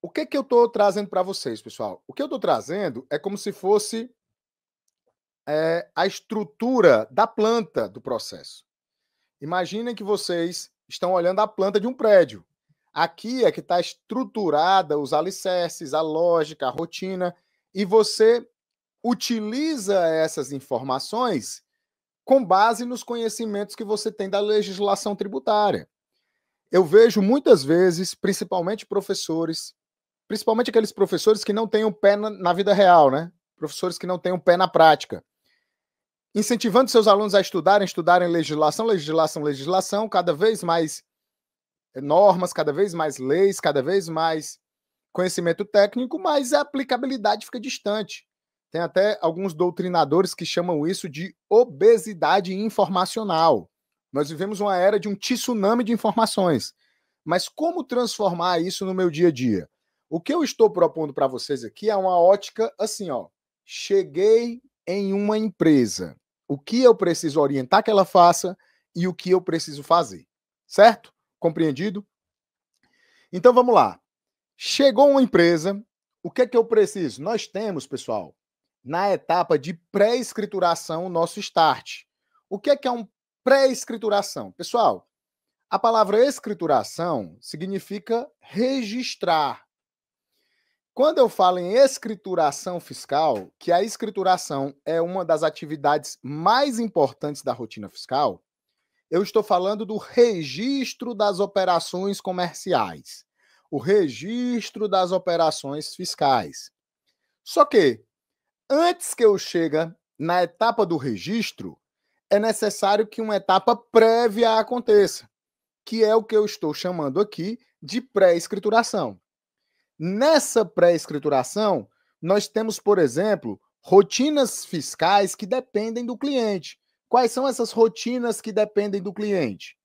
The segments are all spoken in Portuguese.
O que que eu estou trazendo para vocês, pessoal? O que eu estou trazendo é como se fosse a estrutura da planta do processo. Imaginem que vocês estão olhando a planta de um prédio. Aqui é que está estruturada os alicerces, a lógica, a rotina, e você utiliza essas informações com base nos conhecimentos que você tem da legislação tributária. Eu vejo muitas vezes, principalmente aqueles professores que não têm o pé na vida real, né? Professores que não têm o pé na prática, incentivando seus alunos a estudarem legislação, cada vez mais normas, cada vez mais leis, cada vez mais conhecimento técnico, mas a aplicabilidade fica distante. Tem até alguns doutrinadores que chamam isso de obesidade informacional. Nós vivemos uma era de um tsunami de informações. Mas como transformar isso no meu dia a dia? O que eu estou propondo para vocês aqui é uma ótica assim, ó. Cheguei em uma empresa. O que eu preciso orientar que ela faça e o que eu preciso fazer. Certo? Compreendido? Então vamos lá. Chegou uma empresa, o que é que eu preciso? Nós temos, pessoal, na etapa de pré-escrituração, o nosso start. O que é um pré-escrituração? Pessoal, a palavra escrituração significa registrar. Quando eu falo em escrituração fiscal, que a escrituração é uma das atividades mais importantes da rotina fiscal, eu estou falando do registro das operações comerciais, o registro das operações fiscais. Só que, antes que eu chegue na etapa do registro, é necessário que uma etapa prévia aconteça, que é o que eu estou chamando aqui de pré-escrituração. Nessa pré-escrituração, nós temos, por exemplo, rotinas fiscais que dependem do cliente. Quais são essas rotinas que dependem do cliente?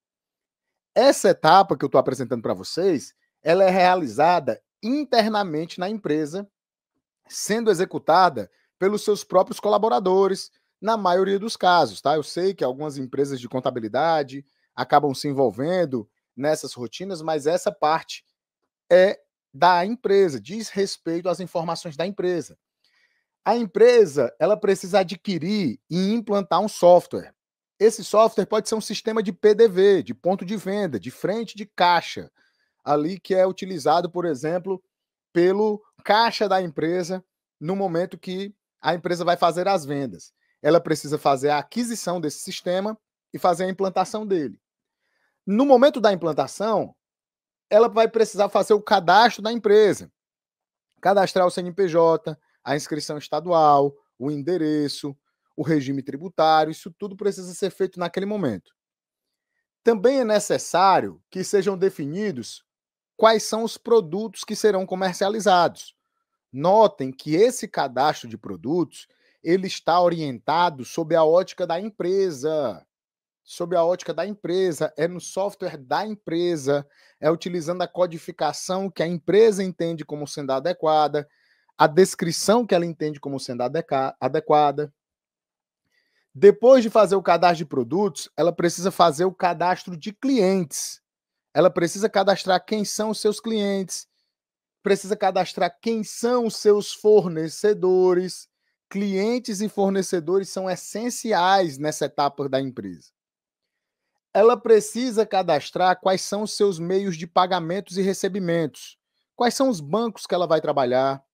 Essa etapa que eu estou apresentando para vocês, ela é realizada internamente na empresa, sendo executada pelos seus próprios colaboradores, na maioria dos casos, tá? Eu sei que algumas empresas de contabilidade acabam se envolvendo nessas rotinas, mas essa parte é da empresa, diz respeito às informações da empresa. A empresa, ela precisa adquirir e implantar um software. Esse software pode ser um sistema de PDV, de ponto de venda, de frente de caixa, ali que é utilizado, por exemplo, pelo caixa da empresa no momento que a empresa vai fazer as vendas. Ela precisa fazer a aquisição desse sistema e fazer a implantação dele. No momento da implantação, ela vai precisar fazer o cadastro da empresa, cadastrar o CNPJ, a inscrição estadual, o endereço, o regime tributário, isso tudo precisa ser feito naquele momento. Também é necessário que sejam definidos quais são os produtos que serão comercializados. Notem que esse cadastro de produtos, ele está orientado sob a ótica da empresa. Sob a ótica da empresa, é no software da empresa, é utilizando a codificação que a empresa entende como sendo adequada, a descrição que ela entende como sendo adequada. Depois de fazer o cadastro de produtos, ela precisa fazer o cadastro de clientes. Ela precisa cadastrar quem são os seus clientes, precisa cadastrar quem são os seus fornecedores. Clientes e fornecedores são essenciais nessa etapa da empresa. Ela precisa cadastrar quais são os seus meios de pagamentos e recebimentos, quais são os bancos que ela vai trabalhar,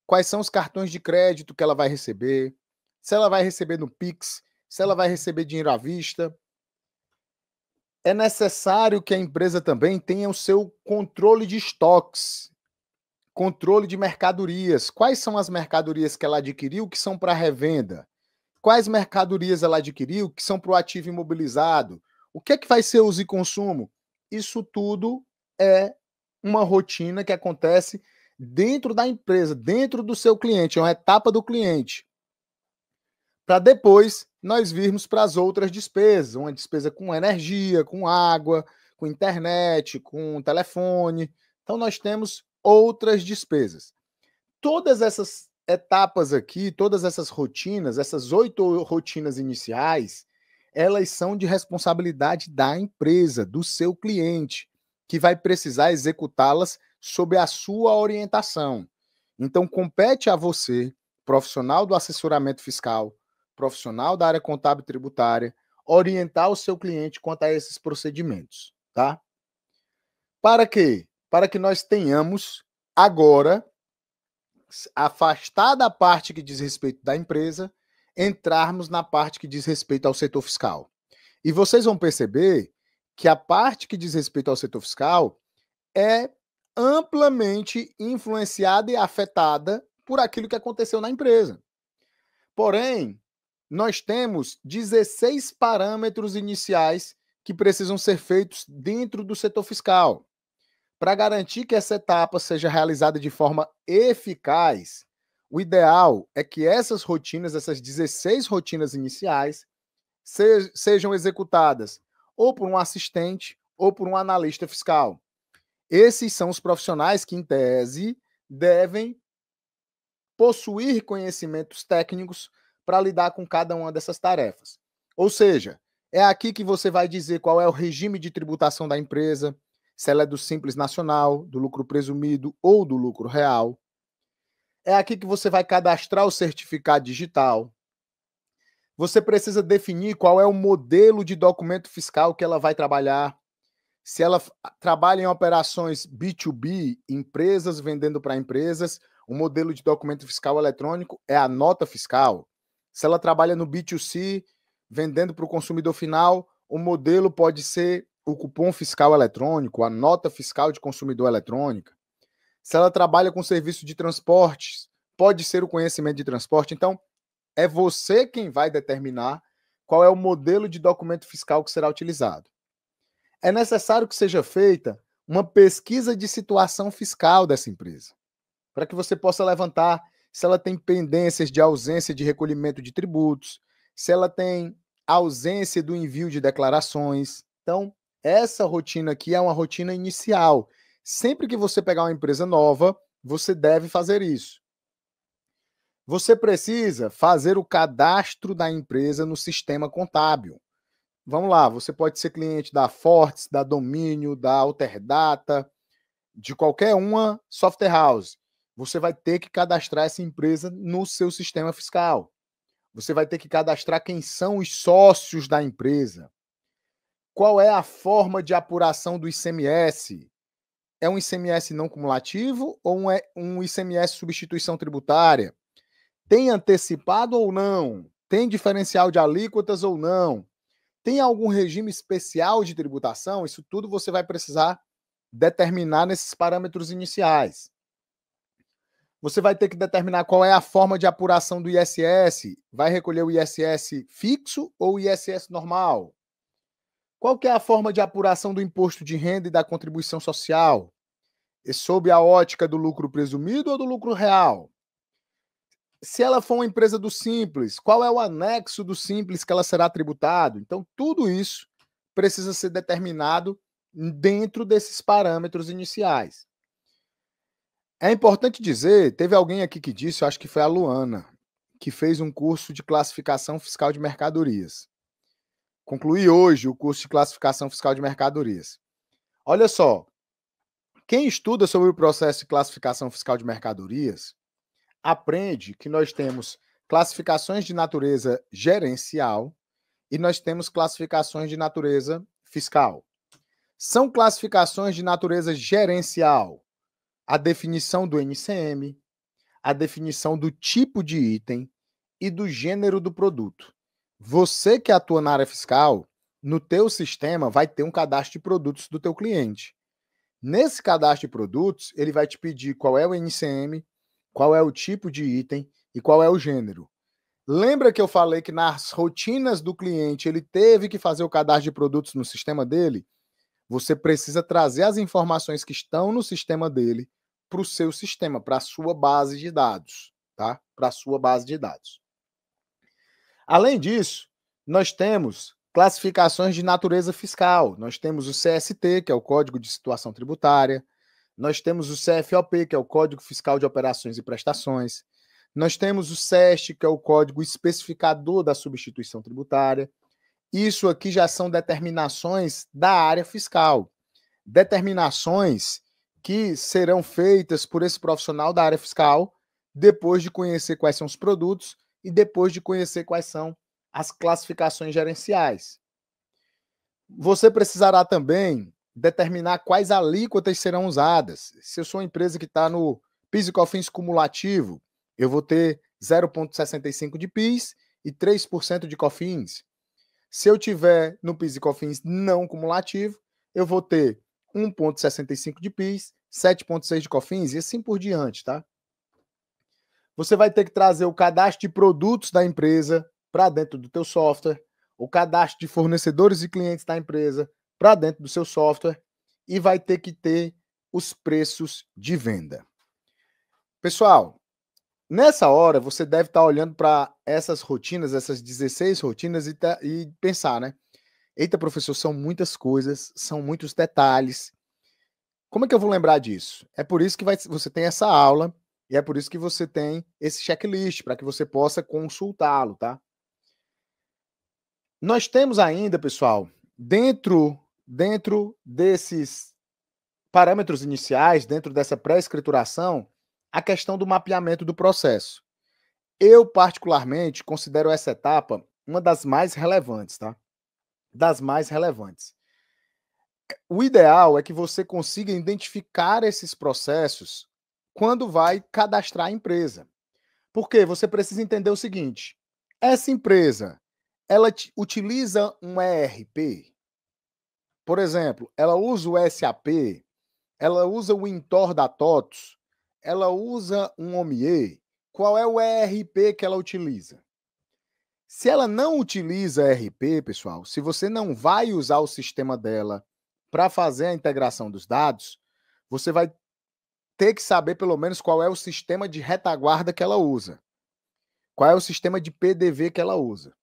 quais são os cartões de crédito que ela vai receber, se ela vai receber no Pix, se ela vai receber dinheiro à vista. É necessário que a empresa também tenha o seu controle de estoques, controle de mercadorias. Quais são as mercadorias que ela adquiriu que são para revenda? Quais mercadorias ela adquiriu que são para o ativo imobilizado? O que é que vai ser uso e consumo? Isso tudo é uma rotina que acontece dentro da empresa, dentro do seu cliente, é uma etapa do cliente. Para depois nós virmos para as outras despesas, uma despesa com energia, com água, com internet, com telefone. Então nós temos outras despesas. Todas essas etapas aqui, todas essas rotinas, essas 8 rotinas iniciais, elas são de responsabilidade da empresa, do seu cliente, que vai precisar executá-las sob a sua orientação. Então, compete a você, profissional do assessoramento fiscal, profissional da área contábil e tributária, orientar o seu cliente quanto a esses procedimentos, tá? Para quê? Para que nós tenhamos agora, afastada a parte que diz respeito da empresa, entrarmos na parte que diz respeito ao setor fiscal. E vocês vão perceber que a parte que diz respeito ao setor fiscal é amplamente influenciada e afetada por aquilo que aconteceu na empresa. Porém, nós temos 16 parâmetros iniciais que precisam ser feitos dentro do setor fiscal. Para garantir que essa etapa seja realizada de forma eficaz, o ideal é que essas rotinas, essas 16 rotinas iniciais, sejam executadas ou por um assistente ou por um analista fiscal. Esses são os profissionais que, em tese, devem possuir conhecimentos técnicos para lidar com cada uma dessas tarefas. Ou seja, é aqui que você vai dizer qual é o regime de tributação da empresa, se ela é do Simples Nacional, do lucro presumido ou do lucro real. É aqui que você vai cadastrar o certificado digital. Você precisa definir qual é o modelo de documento fiscal que ela vai trabalhar. Se ela trabalha em operações B2B, empresas vendendo para empresas, o modelo de documento fiscal eletrônico é a nota fiscal. Se ela trabalha no B2C, vendendo para o consumidor final, o modelo pode ser o cupom fiscal eletrônico, a nota fiscal de consumidor eletrônica. Se ela trabalha com serviço de transportes, pode ser o conhecimento de transporte. Então, é você quem vai determinar qual é o modelo de documento fiscal que será utilizado. É necessário que seja feita uma pesquisa de situação fiscal dessa empresa, para que você possa levantar se ela tem pendências de ausência de recolhimento de tributos, se ela tem ausência do envio de declarações. Então, essa rotina aqui é uma rotina inicial. Sempre que você pegar uma empresa nova, você deve fazer isso. Você precisa fazer o cadastro da empresa no sistema contábil. Vamos lá, você pode ser cliente da Fortes, da Domínio, da Alterdata, de qualquer uma software house. Você vai ter que cadastrar essa empresa no seu sistema fiscal. Você vai ter que cadastrar quem são os sócios da empresa. Qual é a forma de apuração do ICMS? É um ICMS não cumulativo ou é um ICMS substituição tributária? Tem antecipado ou não? Tem diferencial de alíquotas ou não? Tem algum regime especial de tributação? Isso tudo você vai precisar determinar nesses parâmetros iniciais. Você vai ter que determinar qual é a forma de apuração do ISS. Vai recolher o ISS fixo ou o ISS normal? Qual que é a forma de apuração do imposto de renda e da contribuição social? É sob a ótica do lucro presumido ou do lucro real? Se ela for uma empresa do Simples, qual é o anexo do Simples que ela será tributado? Então, tudo isso precisa ser determinado dentro desses parâmetros iniciais. É importante dizer, teve alguém aqui que disse, eu acho que foi a Luana, que fez um curso de classificação fiscal de mercadorias. Concluí hoje o curso de classificação fiscal de mercadorias. Olha só, quem estuda sobre o processo de classificação fiscal de mercadorias aprende que nós temos classificações de natureza gerencial e nós temos classificações de natureza fiscal. São classificações de natureza gerencial. A definição do NCM, a definição do tipo de item e do gênero do produto. Você que atua na área fiscal, no teu sistema vai ter um cadastro de produtos do teu cliente. Nesse cadastro de produtos, ele vai te pedir qual é o NCM, qual é o tipo de item e qual é o gênero. Lembra que eu falei que nas rotinas do cliente ele teve que fazer o cadastro de produtos no sistema dele? Você precisa trazer as informações que estão no sistema dele para o seu sistema, para a sua base de dados, tá? Para a sua base de dados. Além disso, nós temos classificações de natureza fiscal. Nós temos o CST, que é o Código de Situação Tributária. Nós temos o CFOP, que é o Código Fiscal de Operações e Prestações. Nós temos o CEST, que é o Código Especificador da Substituição Tributária. Isso aqui já são determinações da área fiscal. Determinações que serão feitas por esse profissional da área fiscal depois de conhecer quais são os produtos e depois de conhecer quais são as classificações gerenciais. Você precisará também determinar quais alíquotas serão usadas. Se eu sou uma empresa que está no PIS e COFINS cumulativo, eu vou ter 0,65 de PIS e 3% de COFINS. Se eu tiver no PIS e COFINS não cumulativo, eu vou ter 1,65 de PIS, 7,6 de COFINS e assim por diante, tá? Você vai ter que trazer o cadastro de produtos da empresa para dentro do teu software, o cadastro de fornecedores e clientes da empresa para dentro do seu software e vai ter que ter os preços de venda. Pessoal, nessa hora você deve estar olhando para essas rotinas, essas 16 rotinas e pensar, né? Eita, professor, são muitas coisas, são muitos detalhes. Como é que eu vou lembrar disso? É por isso que você tem essa aula e é por isso que você tem esse checklist, para que você possa consultá-lo, tá? Nós temos ainda, pessoal, dentro desses parâmetros iniciais, dentro dessa pré-escrituração, a questão do mapeamento do processo. Eu, particularmente, considero essa etapa uma das mais relevantes, tá? Das mais relevantes. O ideal é que você consiga identificar esses processos quando vai cadastrar a empresa. Porque você precisa entender o seguinte: essa empresa, ela utiliza um ERP? Por exemplo, ela usa o SAP, ela usa o Intor da TOTOS, ela usa um OMIE. Qual é o ERP que ela utiliza? Se ela não utiliza ERP, pessoal, se você não vai usar o sistema dela para fazer a integração dos dados, você vai ter que saber pelo menos qual é o sistema de retaguarda que ela usa. Qual é o sistema de PDV que ela usa.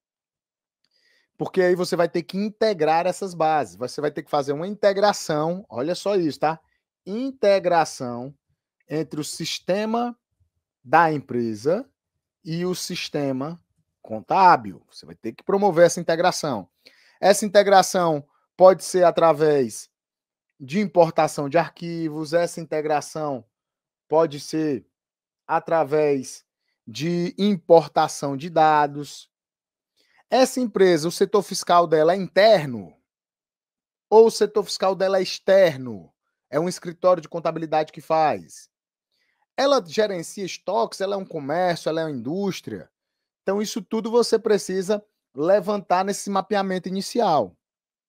Porque aí você vai ter que integrar essas bases. Você vai ter que fazer uma integração, olha só isso, tá? Integração entre o sistema da empresa e o sistema contábil. Você vai ter que promover essa integração. Essa integração pode ser através de importação de arquivos, essa integração pode ser através de importação de dados. Essa empresa, o setor fiscal dela é interno ou o setor fiscal dela é externo? É um escritório de contabilidade que faz. Ela gerencia estoques, ela é um comércio, ela é uma indústria. Então, isso tudo você precisa levantar nesse mapeamento inicial.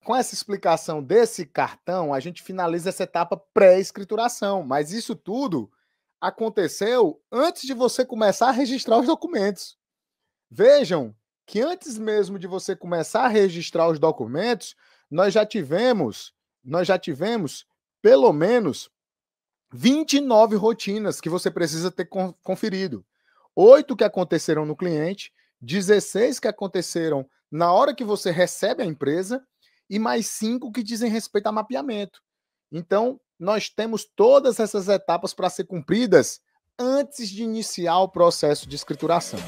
Com essa explicação desse cartão, a gente finaliza essa etapa pré-escrituração, mas isso tudo aconteceu antes de você começar a registrar os documentos. Vejam que antes mesmo de você começar a registrar os documentos, nós já tivemos pelo menos 29 rotinas que você precisa ter conferido. 8 que aconteceram no cliente, 16 que aconteceram na hora que você recebe a empresa e mais 5 que dizem respeito a mapeamento. Então, nós temos todas essas etapas para ser cumpridas antes de iniciar o processo de escrituração.